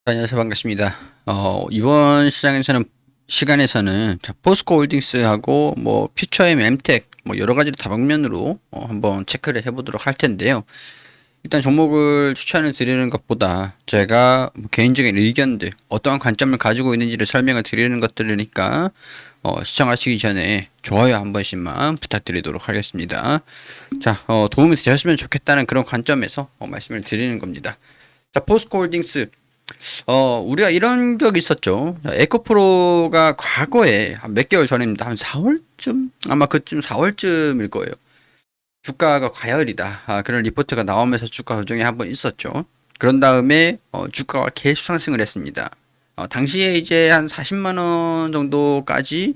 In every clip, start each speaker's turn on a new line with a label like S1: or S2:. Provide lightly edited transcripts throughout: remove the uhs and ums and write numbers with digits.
S1: 안녕하세요. 반갑습니다. 이번 시간에서는 포스코 홀딩스하고 퓨처엠, 엠텍 여러 가지 다방면으로 한번 체크를 해보도록 할 텐데요. 일단 종목을 추천을 드리는 것보다 제가 개인적인 의견들, 어떠한 관점을 가지고 있는지를 설명을 드리는 것들이니까 시청하시기 전에 좋아요 한 번씩만 부탁드리도록 하겠습니다. 자, 도움이 되셨으면 좋겠다는 그런 관점에서 말씀을 드리는 겁니다. 자, 포스코 홀딩스 우리가 이런 적이 있었죠. 에코프로가 과거에 한 몇 개월 전입니다. 한 4월쯤? 아마 그쯤 4월쯤일 거예요. 주가가 과열이다. 그런 리포트가 나오면서 주가 조정이 한번 있었죠. 그런 다음에 주가가 계속 상승을 했습니다. 당시에 이제 한 40만 원 정도까지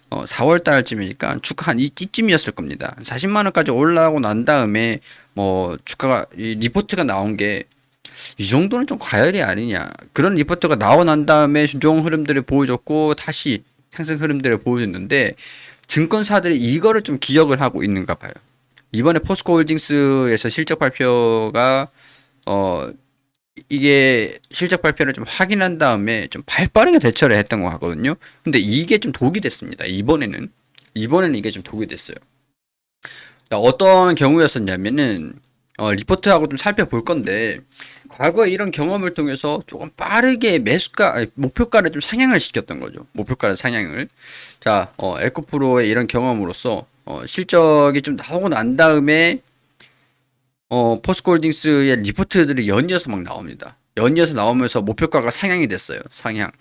S1: 4월 달쯤이니까 주가 한 이쯤이었을 겁니다. 40만 원까지 올라오고 난 다음에 주가가 이 리포트가 나온 게 이 정도는 좀 과열이 아니냐. 그런 리포트가 나오고 난 다음에 조정 흐름들을 보여줬고 다시 상승 흐름들을 보여줬는데 증권사들이 이거를 좀 기억을 하고 있는가 봐요. 이번에 포스코 홀딩스에서 실적 발표가 어 이게 실적 발표를 좀 확인한 다음에 좀 발빠르게 대처를 했던 것 같거든요. 근데 이게 좀 독이 됐습니다. 이번에는 이게 좀 독이 됐어요. 어떤 경우였었냐면은 리포트하고 좀 살펴볼 건데 과거에 이런 경험을 통해서 조금 빠르게 목표가를 좀 상향을 시켰던 거죠. 목표가를 상향을. 자, 에코프로의 이런 경험으로서 실적이 좀 나오고 난 다음에 포스코홀딩스의 리포트들이 연이어서 막 나옵니다. 연이어서 나오면서 목표가가 상향이 됐어요. 상향.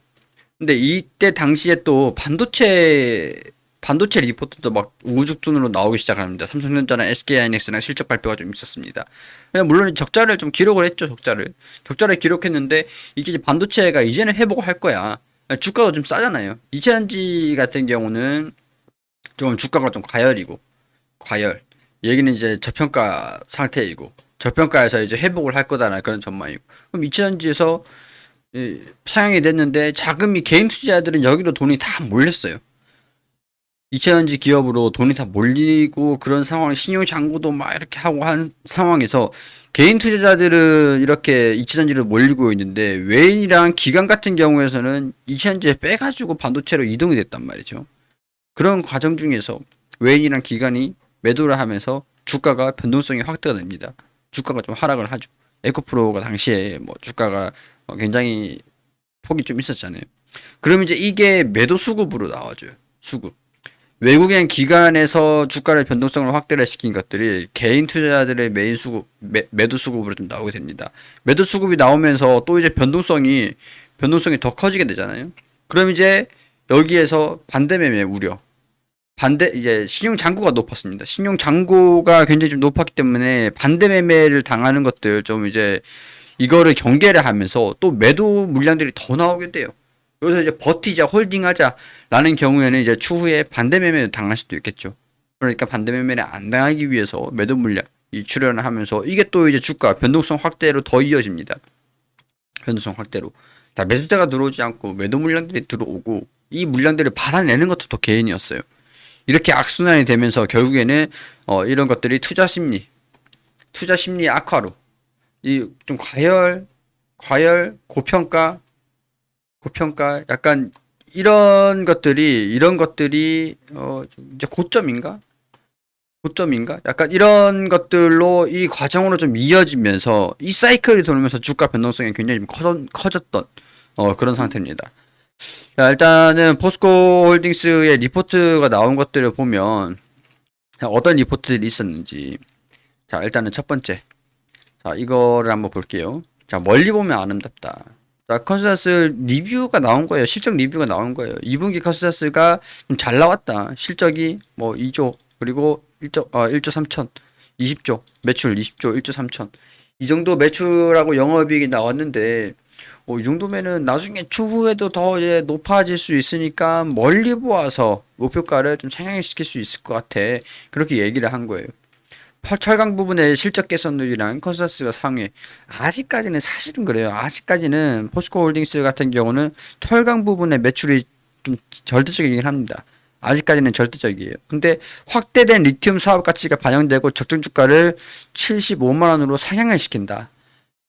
S1: 근데 이때 당시에 또 반도체 리포트도 막 우후죽순으로 나오기 시작합니다. 삼성전자나 SK하이닉스나 실적 발표가 좀 있었습니다. 물론 적자를 좀 기록을 했죠. 적자를 기록했는데 이게 이제 반도체가 이제는 회복을 할 거야. 주가가 좀 싸잖아요. 이차전지 같은 경우는 좀 주가가 좀 과열. 여기는 이제 저평가 상태이고 저평가에서 이제 회복을 할 거다라는 그런 전망이고. 그럼 이차전지에서 상향이 됐는데 자금이 개인 투자자들은 여기로 돈이 다 몰렸어요. 이차전지 기업으로 돈이 다 몰리고 그런 상황, 신용 잔고도 막 이렇게 하고 한 상황에서 개인 투자자들은 이렇게 이차전지를 몰리고 있는데 외인이랑 기관 같은 경우에서는 이차전지에 빼가지고 반도체로 이동이 됐단 말이죠. 그런 과정 중에서 외인이랑 기관이 매도를 하면서 주가가 변동성이 확대가 됩니다. 주가가 좀 하락을 하죠. 에코프로가 당시에 주가가 굉장히 폭이 좀 있었잖아요. 그럼 이제 이게 매도 수급으로 나와줘요. 수급. 외국인 기관에서 주가를 변동성을 확대를 시킨 것들이 개인 투자자들의 매도 수급으로 좀 나오게 됩니다. 매도 수급이 나오면서 또 이제 변동성이 더 커지게 되잖아요. 그럼 이제 여기에서 반대 매매 우려. 이제 신용 잔고가 높았습니다. 신용 잔고가 굉장히 좀 높았기 때문에 반대 매매를 당하는 것들 좀 이제 이거를 경계를 하면서 또 매도 물량들이 더 나오게 돼요. 여기서 이제 버티자, 홀딩하자라는 경우에는 이제 추후에 반대 매매를 당할 수도 있겠죠. 그러니까 반대 매매를 안 당하기 위해서 매도 물량 이 출현을 하면서 이게 또 이제 주가 변동성 확대로 더 이어집니다. 변동성 확대로. 자, 매수자가 들어오지 않고 매도 물량들이 들어오고 이 물량들을 받아내는 것도 더 개인이었어요. 이렇게 악순환이 되면서 결국에는 이런 것들이 투자 심리 악화로 이 좀 고평가 약간 이런 것들이 이제 고점인가 약간 이런 것들로 이 과정으로 좀 이어지면서 이 사이클이 돌면서 주가 변동성이 굉장히 좀 커졌던 그런 상태입니다. 자, 일단은 포스코 홀딩스의 리포트가 나온 것들을 보면 어떤 리포트들이 있었는지. 자, 일단은 첫 번째, 자, 이거를 한번 볼게요. 자, 멀리 보면 아름답다. 자, 컨센서스 리뷰가 나온 거예요. 실적 리뷰가 나온 거예요. 2분기 컨센서스가 좀 잘 나왔다. 실적이 2조, 그리고 1조 3천, 20조, 매출 20조, 1조 3천. 이 정도 매출하고 영업이익이 나왔는데, 이 정도면은 나중에 추후에도 더 이제 높아질 수 있으니까 멀리 보아서 목표가를 좀 상향시킬 수 있을 것 같아. 그렇게 얘기를 한 거예요. 철강 부분의 실적 개선률이랑 컨센서스가 상회. 아직까지는 사실은 그래요. 아직까지는 포스코 홀딩스 같은 경우는 철강 부분의 매출이 좀 절대적이긴 합니다. 아직까지는 절대적이에요. 근데 확대된 리튬 사업 가치가 반영되고 적정 주가를 75만 원으로 상향을 시킨다.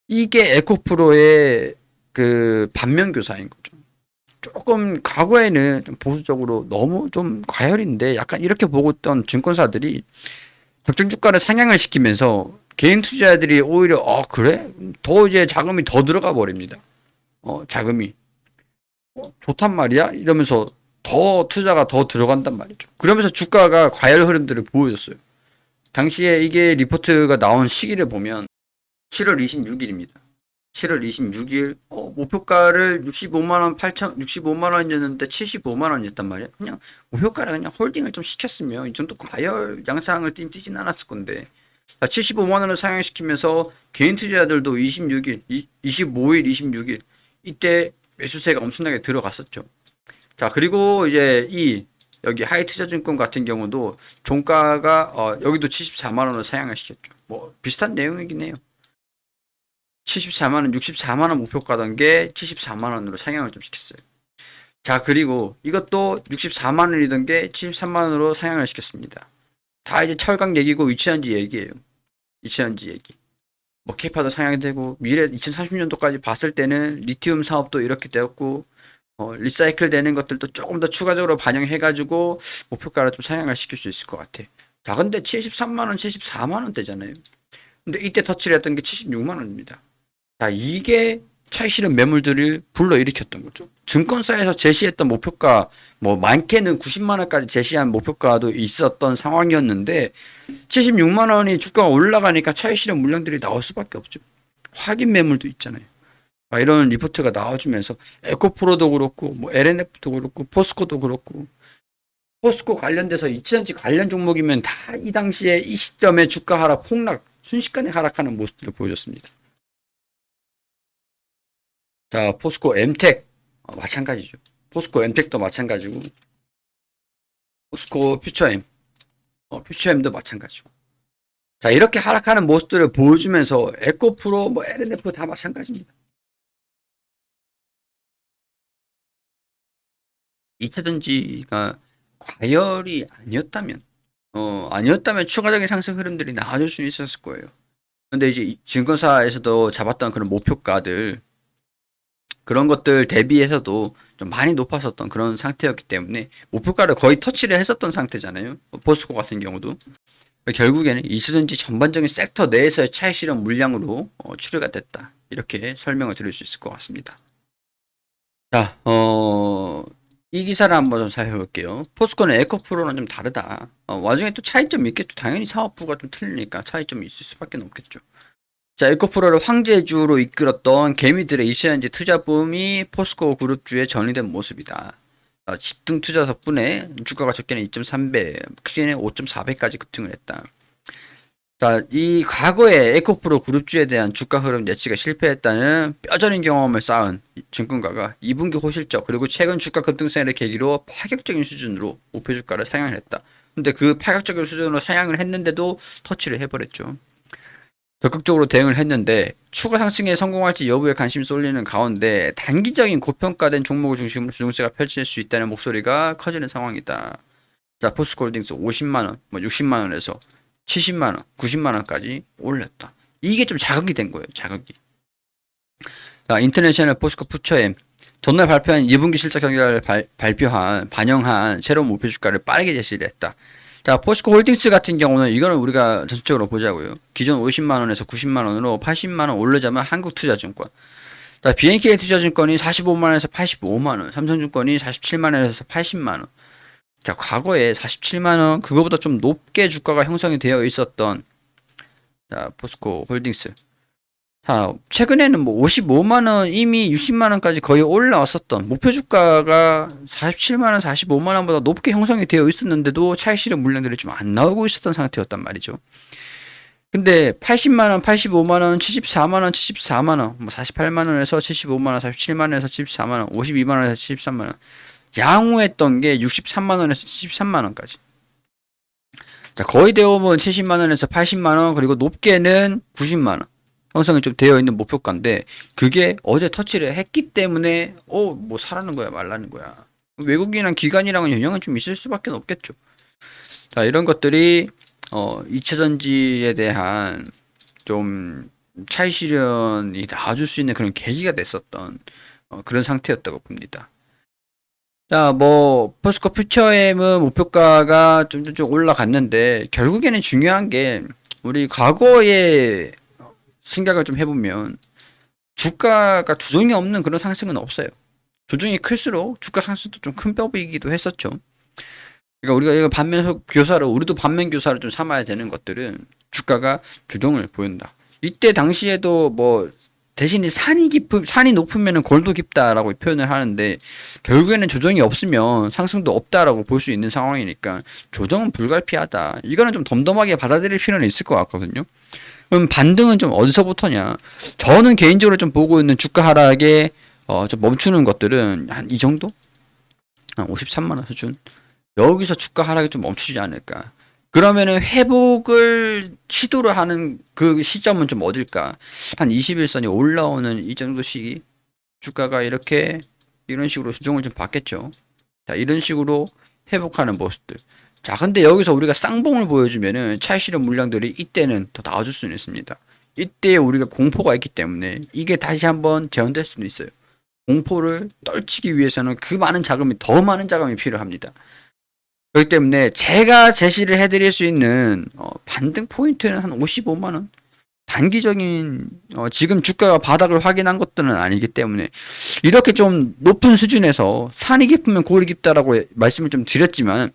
S1: 이게 에코프로의 그 반면교사인 거죠. 조금 과거에는 좀 보수적으로 너무 좀 과열인데 약간 이렇게 보고 있던 증권사들이 적정 주가를 상향을 시키면서 개인 투자자들이 오히려 그래? 더 이제 자금이 더 들어가 버립니다. 자금이 좋단 말이야? 이러면서 더 투자가 더 들어간단 말이죠. 그러면서 주가가 과열 흐름들을 보여줬어요. 당시에 이게 리포트가 나온 시기를 보면 7월 26일입니다. 7월 26일 목표가를 65만 원 8천 65만 원이었는데 75만 원이었단 말이야. 그냥 목표가를 그냥 홀딩을 좀 시켰으면 이 정도 과열 양상을 띄진 않았을 건데 75만 원을 상향시키면서 개인 투자자들도 26일, 25일, 26일 이때 매수세가 엄청나게 들어갔었죠. 자, 그리고 이제 여기 하이투자증권 같은 경우도 종가가 여기도 74만 원을 상향을 시켰죠. 뭐 비슷한 내용이긴 해요. 74만 원, 64만 원 목표가던 게 74만 원으로 상향을 좀 시켰어요. 자, 그리고 이것도 64만 원이던 게 73만 원으로 상향을 시켰습니다. 다 이제 철강 얘기고 위치한지 얘기예요. 위치한지 얘기. 뭐 케이파도 상향이 되고 미래 2030년도까지 봤을 때는 리튬 사업도 이렇게 되었고 리사이클 되는 것들도 조금 더 추가적으로 반영해가지고 목표가를 좀 상향을 시킬 수 있을 것 같아. 자, 근데 73만 원, 74만 원대잖아요. 근데 이때 터치를 했던 게 76만 원입니다. 자, 이게 차익 실현 매물들을 불러일으켰던 거죠. 증권사에서 제시했던 목표가 뭐 많게는 90만 원까지 제시한 목표가도 있었던 상황이었는데 76만 원이 주가가 올라가니까 차익 실현 물량들이 나올 수밖에 없죠. 확인 매물도 있잖아요. 이런 리포트가 나와주면서 에코프로도 그렇고 뭐 LNF도 그렇고 포스코도 그렇고 포스코 관련돼서 이치전지 관련 종목이면 다 이 당시에 이 시점에 주가 하락 폭락 순식간에 하락하는 모습들을 보여줬습니다. 자, 포스코 엠텍 마찬가지죠. 포스코 엠텍도 마찬가지고 포스코 퓨처엠 퓨처엠도 마찬가지고. 자, 이렇게 하락하는 모습들을 보여주면서 에코프로 뭐 LNF 다 마찬가지입니다. 2차전지가 과열이 아니었다면 추가적인 상승 흐름들이 나와줄 수 있었을 거예요. 근데 이제 증권사에서도 잡았던 그런 목표가들 그런 것들 대비해서도 좀 많이 높았었던 그런 상태였기 때문에 목표가를 거의 터치를 했었던 상태잖아요. 포스코 같은 경우도. 결국에는 이수전지 전반적인 섹터 내에서의 차익 실현 물량으로 추려가 됐다. 이렇게 설명을 드릴 수 있을 것 같습니다. 자, 이 기사를 한번 좀 살펴볼게요. 포스코는 에코프로는 좀 다르다. 와중에 또 차이점이 있겠죠. 당연히 사업부가 좀 틀리니까 차이점이 있을 수밖에 없겠죠. 자, 에코프로를 황제주로 이끌었던 개미들의 이시안지 투자붐이 포스코 그룹주에 전이된 모습이다. 집중 투자 덕분에 주가가 적게는 2.3배, 크게는 5.4배까지 급등을 했다. 자, 이 과거에 에코프로 그룹주에 대한 주가 흐름 예측에 실패했다는 뼈저린 경험을 쌓은 증권가가 2분기 호실적 그리고 최근 주가 급등세를 계기로 파격적인 수준으로 목표 주가를 상향을 했다. 근데 그 파격적인 수준으로 상향을 했는데도 터치를 해버렸죠. 적극적으로 대응을 했는데 추가 상승에 성공할지 여부에 관심이 쏠리는 가운데 단기적인 고평가된 종목을 중심으로 주동세가 펼칠 수 있다는 목소리가 커지는 상황이다. 자, 포스코홀딩스 50만원, 뭐 60만원에서 70만원, 90만원까지 올렸다. 이게 좀 자극이 된 거예요. 자극이. 자, 인터내셔널 포스코 퓨처엠 전날 발표한 2분기 실적 경과를 반영한 새로운 목표 주가를 빠르게 제시를 했다. 자, 포스코 홀딩스 같은 경우는 이거는 우리가 전체적으로 보자고요. 기존 50만원에서 90만원으로 80만원 올려자면 한국투자증권. 자, BNK 투자증권이 45만원에서 85만원, 삼성증권이 47만원에서 80만원. 자, 과거에 47만원, 그거보다 좀 높게 주가가 형성이 되어 있었던, 자, 포스코 홀딩스. 자, 최근에는 뭐 55만원, 이미 60만원까지 거의 올라왔었던, 목표 주가가 47만원, 45만원보다 높게 형성이 되어 있었는데도 차익 실현 물량들이 좀 안 나오고 있었던 상태였단 말이죠. 근데 80만원, 85만원, 74만원, 74만원, 뭐 48만원에서 75만원, 47만원에서 74만원, 52만원에서 73만원. 양호했던 게 63만원에서 73만원까지. 자, 거의 대부분 70만원에서 80만원, 그리고 높게는 90만원. 형성이 좀 되어 있는 목표가인데, 그게 어제 터치를 했기 때문에, 뭐 사라는 거야, 말라는 거야. 외국인이랑 기관이랑은 영향은 좀 있을 수밖에 없겠죠. 자, 이런 것들이, 2차전지에 대한 좀, 차익 실현이 나와줄 수 있는 그런 계기가 됐었던 그런 상태였다고 봅니다. 자, 뭐 포스코 퓨처엠은 목표가가 좀 올라갔는데 결국에는 중요한 게 우리 과거의 생각을 좀 해보면 주가가 조정이 없는 그런 상승은 없어요. 조정이 클수록 주가 상승도 좀 큰 법이기도 했었죠. 그러니까 우리가 이거 반면 교사로 우리도 반면 교사를 좀 삼아야 되는 것들은 주가가 조정을 보인다. 이때 당시에도 뭐 대신에 산이 높으면은 골도 깊다라고 표현을 하는데 결국에는 조정이 없으면 상승도 없다라고 볼 수 있는 상황이니까 조정은 불가피하다. 이거는 좀 덤덤하게 받아들일 필요는 있을 것 같거든요. 그럼 반등은 좀 어디서부터냐? 저는 개인적으로 좀 보고 있는 주가 하락에 좀 멈추는 것들은 한 이 정도? 한 53만 원 수준. 여기서 주가 하락이 좀 멈추지 않을까? 그러면은 회복을 시도를 하는 그 시점은 좀 어딜까? 한 21선이 올라오는 이 정도 시기 주가가 이렇게 이런 식으로 수정을 좀 받겠죠. 자, 이런 식으로 회복하는 모습들. 자, 근데 여기서 우리가 쌍봉을 보여주면은 차익 실현 물량들이 이때는 더 나와줄 수는 있습니다. 이때 우리가 공포가 있기 때문에 이게 다시 한번 재현될 수도 있어요. 공포를 떨치기 위해서는 더 많은 자금이 필요합니다. 그렇기 때문에 제가 제시를 해드릴 수 있는 반등 포인트는 한 55만 원. 단기적인 지금 주가가 바닥을 확인한 것들은 아니기 때문에 이렇게 좀 높은 수준에서 산이 깊으면 골이 깊다라고 말씀을 좀 드렸지만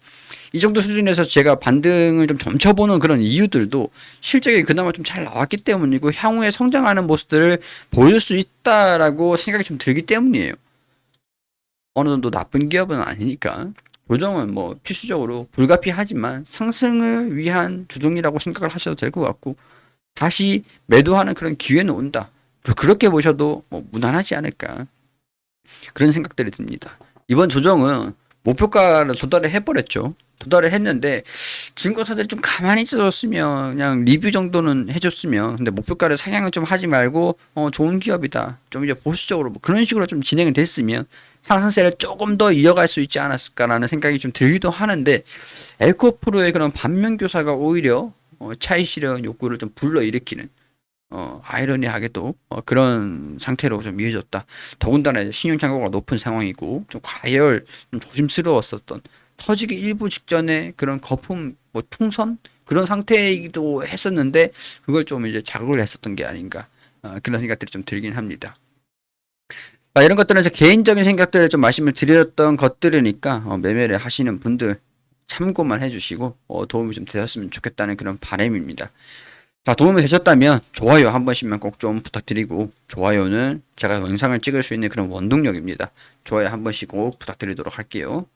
S1: 이 정도 수준에서 제가 반등을 좀 점쳐보는 그런 이유들도 실적이 그나마 좀 잘 나왔기 때문이고 향후에 성장하는 모습들을 보일 수 있다라고 생각이 좀 들기 때문이에요. 어느 정도 나쁜 기업은 아니니까. 조정은 뭐 필수적으로 불가피하지만 상승을 위한 조정이라고 생각을 하셔도 될 것 같고 다시 매도하는 그런 기회는 온다. 그렇게 보셔도 뭐 무난하지 않을까 그런 생각들이 듭니다. 이번 조정은 목표가를 도달을 해버렸죠. 도달을 했는데 증권사들이 좀 가만히 있었으면 그냥 리뷰 정도는 해줬으면 근데 목표가를 상향을 좀 하지 말고 좋은 기업이다. 좀 이제 보수적으로 뭐 그런 식으로 좀 진행이 됐으면 상승세를 조금 더 이어갈 수 있지 않았을까라는 생각이 좀 들기도 하는데 에코프로의 그런 반면교사가 오히려 차익 실현 욕구를 좀 불러일으키는 아이러니하게도 그런 상태로 좀 이어졌다. 더군다나 이제 신용 잔고가 높은 상황이고 좀 과열, 좀 조심스러웠었던 터지기 일부 직전에 그런 거품, 뭐 풍선 그런 상태이기도 했었는데 그걸 좀 이제 자극을 했었던 게 아닌가 그런 생각들이 좀 들긴 합니다. 이런 것들은 제 개인적인 생각들을 좀 말씀을 드렸던 것들이니까 매매를 하시는 분들 참고만 해주시고 도움이 좀 되셨으면 좋겠다는 그런 바람입니다. 자, 도움이 되셨다면 좋아요 한 번씩만 꼭 좀 부탁드리고 좋아요는 제가 영상을 찍을 수 있는 그런 원동력입니다. 좋아요 한 번씩 꼭 부탁드리도록 할게요.